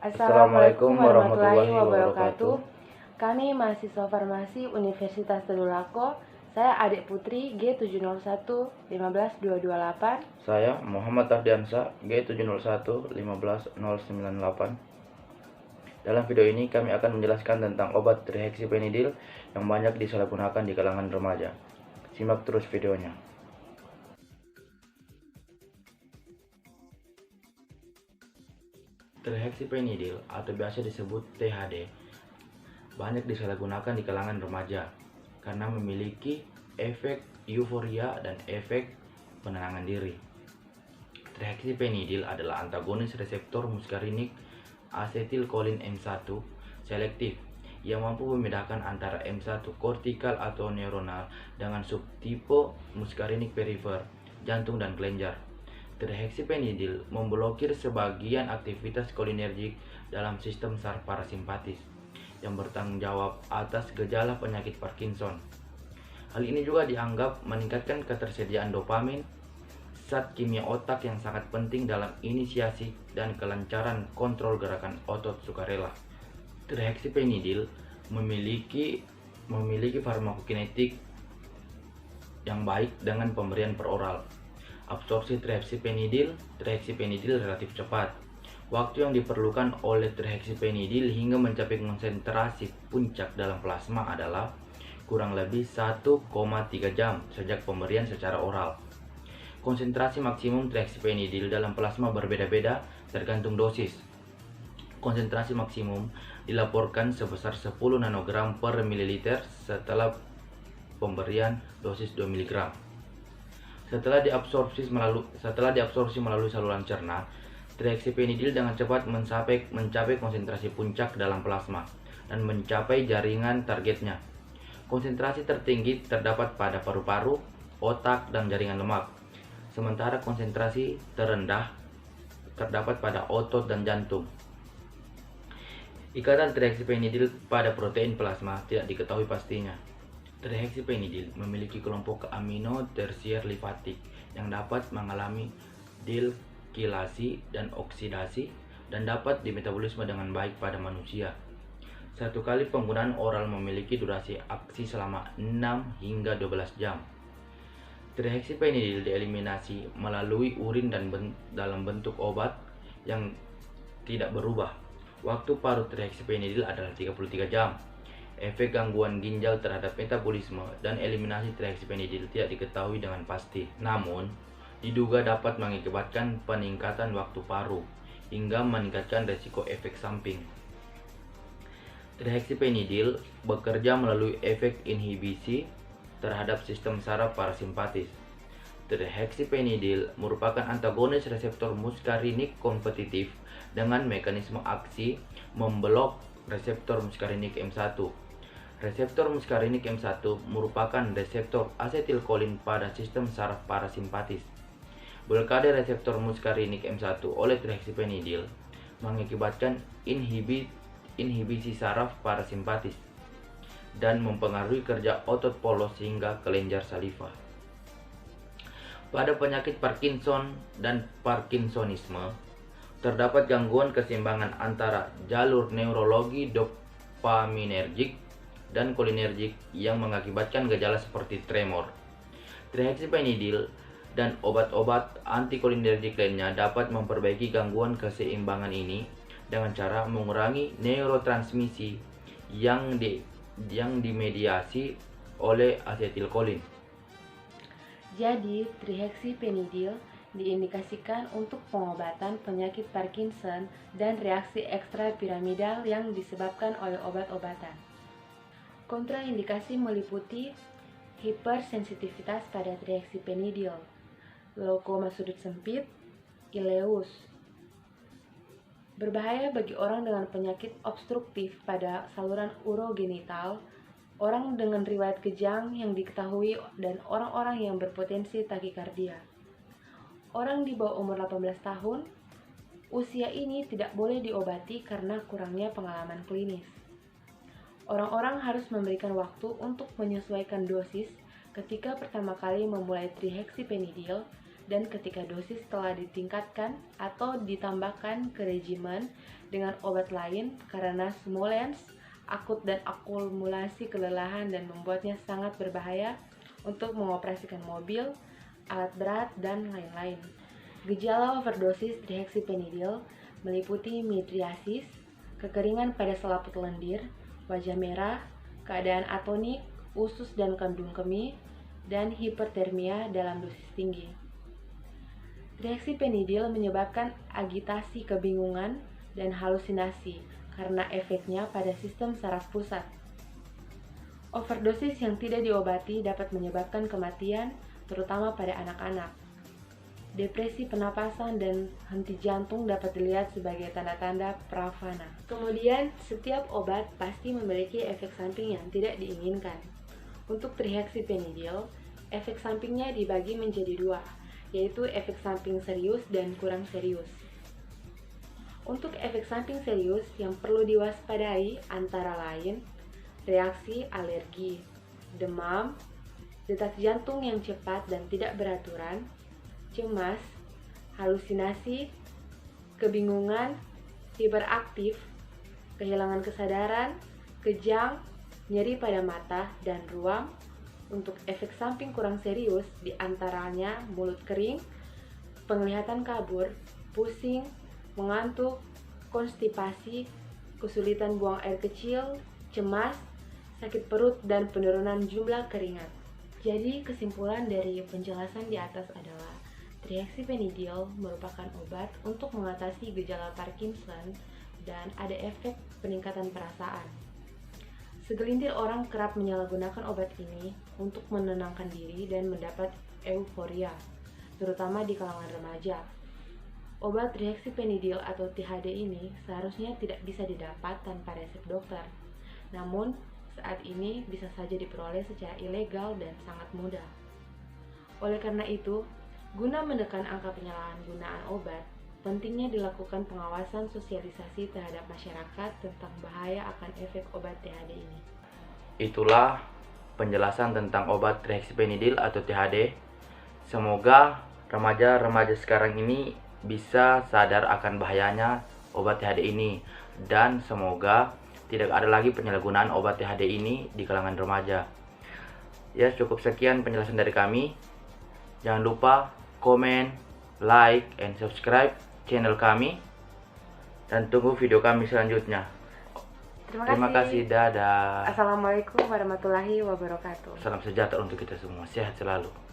Assalamualaikum warahmatullahi wabarakatuh. Kami mahasiswa farmasi Universitas Tadulako. Saya adik putri G701 15228. Saya Muhammad Ardiansa G701 15098. Dalam video ini kami akan menjelaskan tentang obat trihexyphenidyl yang banyak disalahgunakan di kalangan remaja. Simak terus videonya. Trihexyphenidyl atau biasa disebut THD banyak disalahgunakan di kalangan remaja karena memiliki efek euforia dan efek penenangan diri. Trihexyphenidyl adalah antagonis reseptor muskarinik asetilkolin M1 selektif yang mampu membedakan antara M1 kortikal atau neuronal dengan subtipe muskarinik perifer, jantung dan kelenjar. Trihexyphenidyl memblokir sebagian aktivitas kolinergik dalam sistem saraf parasimpatis yang bertanggung jawab atas gejala penyakit Parkinson. Hal ini juga dianggap meningkatkan ketersediaan dopamin, zat kimia otak yang sangat penting dalam inisiasi dan kelancaran kontrol gerakan otot sukarela. Trihexyphenidyl memiliki farmakokinetik yang baik dengan pemberian peroral. Absorpsi trihexyphenidyl relatif cepat. Waktu yang diperlukan oleh trihexyphenidyl hingga mencapai konsentrasi puncak dalam plasma adalah kurang lebih 1,3 jam sejak pemberian secara oral. Konsentrasi maksimum trihexyphenidyl dalam plasma berbeda-beda tergantung dosis. Konsentrasi maksimum dilaporkan sebesar 10 nanogram per mililiter setelah pemberian dosis 2 mg. Setelah diabsorpsi melalui saluran cerna, trihexyphenidyl dengan cepat mencapai konsentrasi puncak dalam plasma dan mencapai jaringan targetnya. Konsentrasi tertinggi terdapat pada paru-paru, otak, dan jaringan lemak, sementara konsentrasi terendah terdapat pada otot dan jantung. Ikatan trihexyphenidyl pada protein plasma tidak diketahui pastinya. Trihexyphenidyl memiliki kelompok amino tersier lifatik yang dapat mengalami dilkilasi dan oksidasi dan dapat dimetabolisme dengan baik pada manusia. Satu kali penggunaan oral memiliki durasi aksi selama 6 hingga 12 jam. Trihexyphenidyl dieliminasi melalui urin dan dalam bentuk obat yang tidak berubah. Waktu parut trihexyphenidyl adalah 33 jam. Efek gangguan ginjal terhadap metabolisme dan eliminasi trihexyphenidyl tidak diketahui dengan pasti. Namun, diduga dapat mengakibatkan peningkatan waktu paru hingga meningkatkan risiko efek samping. Trihexyphenidyl bekerja melalui efek inhibisi terhadap sistem saraf parasimpatis. Trihexyphenidyl merupakan antagonis reseptor muskarinik kompetitif dengan mekanisme aksi memblok reseptor muskarinik M1. Reseptor muskarinik M1 merupakan reseptor asetilkolin pada sistem saraf parasimpatis. Blokade reseptor muskarinik M1 oleh trihexyphenidyl mengakibatkan inhibisi saraf parasimpatis dan mempengaruhi kerja otot polos hingga kelenjar saliva. Pada penyakit Parkinson dan Parkinsonisme, terdapat gangguan keseimbangan antara jalur neurologi dopaminergik dan kolinergik yang mengakibatkan gejala seperti tremor. Trihexyphenidyl dan obat-obat antikolinergik lainnya dapat memperbaiki gangguan keseimbangan ini dengan cara mengurangi neurotransmisi yang dimediasi oleh asetilkolin. Jadi, trihexyphenidyl diindikasikan untuk pengobatan penyakit Parkinson dan reaksi ekstrapiramidal yang disebabkan oleh obat-obatan. Kontraindikasi meliputi hipersensitivitas pada trihexyphenidyl, glaukoma sudut sempit, ileus. Berbahaya bagi orang dengan penyakit obstruktif pada saluran urogenital, orang dengan riwayat kejang yang diketahui, dan orang-orang yang berpotensi takikardia. Orang di bawah umur 18 tahun, usia ini tidak boleh diobati karena kurangnya pengalaman klinis. Orang-orang harus memberikan waktu untuk menyesuaikan dosis ketika pertama kali memulai trihexyphenidyl dan ketika dosis telah ditingkatkan atau ditambahkan ke regimen dengan obat lain karena somnolens akut dan akumulasi kelelahan dan membuatnya sangat berbahaya untuk mengoperasikan mobil, alat berat, dan lain-lain. Gejala overdosis trihexyphenidyl meliputi midriasis, kekeringan pada selaput lendir, wajah merah, keadaan atonik, usus dan kandung kemih, dan hipertermia dalam dosis tinggi. Trihexyphenidyl menyebabkan agitasi, kebingungan, dan halusinasi karena efeknya pada sistem saraf pusat. Overdosis yang tidak diobati dapat menyebabkan kematian, terutama pada anak-anak. Depresi pernapasan dan henti jantung dapat dilihat sebagai tanda-tanda pravana. Kemudian, setiap obat pasti memiliki efek samping yang tidak diinginkan. Untuk trihexyphenidyl, efek sampingnya dibagi menjadi dua, yaitu efek samping serius dan kurang serius. Untuk efek samping serius yang perlu diwaspadai antara lain reaksi alergi, demam, detak jantung yang cepat dan tidak beraturan, cemas, halusinasi, kebingungan, hiperaktif, kehilangan kesadaran, kejang, nyeri pada mata dan ruam. Untuk efek samping kurang serius diantaranya mulut kering, penglihatan kabur, pusing, mengantuk, konstipasi, kesulitan buang air kecil, cemas, sakit perut, dan penurunan jumlah keringat. Jadi kesimpulan dari penjelasan di atas adalah trihexyphenidyl merupakan obat untuk mengatasi gejala Parkinson dan ada efek peningkatan perasaan. Segelintir orang kerap menyalahgunakan obat ini untuk menenangkan diri dan mendapat euforia, terutama di kalangan remaja. Obat trihexyphenidyl atau THD ini seharusnya tidak bisa didapat tanpa resep dokter. Namun, saat ini bisa saja diperoleh secara ilegal dan sangat mudah. Oleh karena itu, guna menekan angka penyalahgunaan obat, pentingnya dilakukan pengawasan sosialisasi terhadap masyarakat tentang bahaya akan efek obat THD ini. Itulah penjelasan tentang obat trihexyphenidyl atau THD. Semoga remaja-remaja sekarang ini bisa sadar akan bahayanya obat THD ini, dan semoga tidak ada lagi penyalahgunaan obat THD ini di kalangan remaja. Ya, cukup sekian penjelasan dari kami. Jangan lupa komen, like, and subscribe channel kami, dan tunggu video kami selanjutnya. Terima kasih. Dadah. Assalamualaikum warahmatullahi wabarakatuh. Salam sejahtera untuk kita semua. Sehat selalu.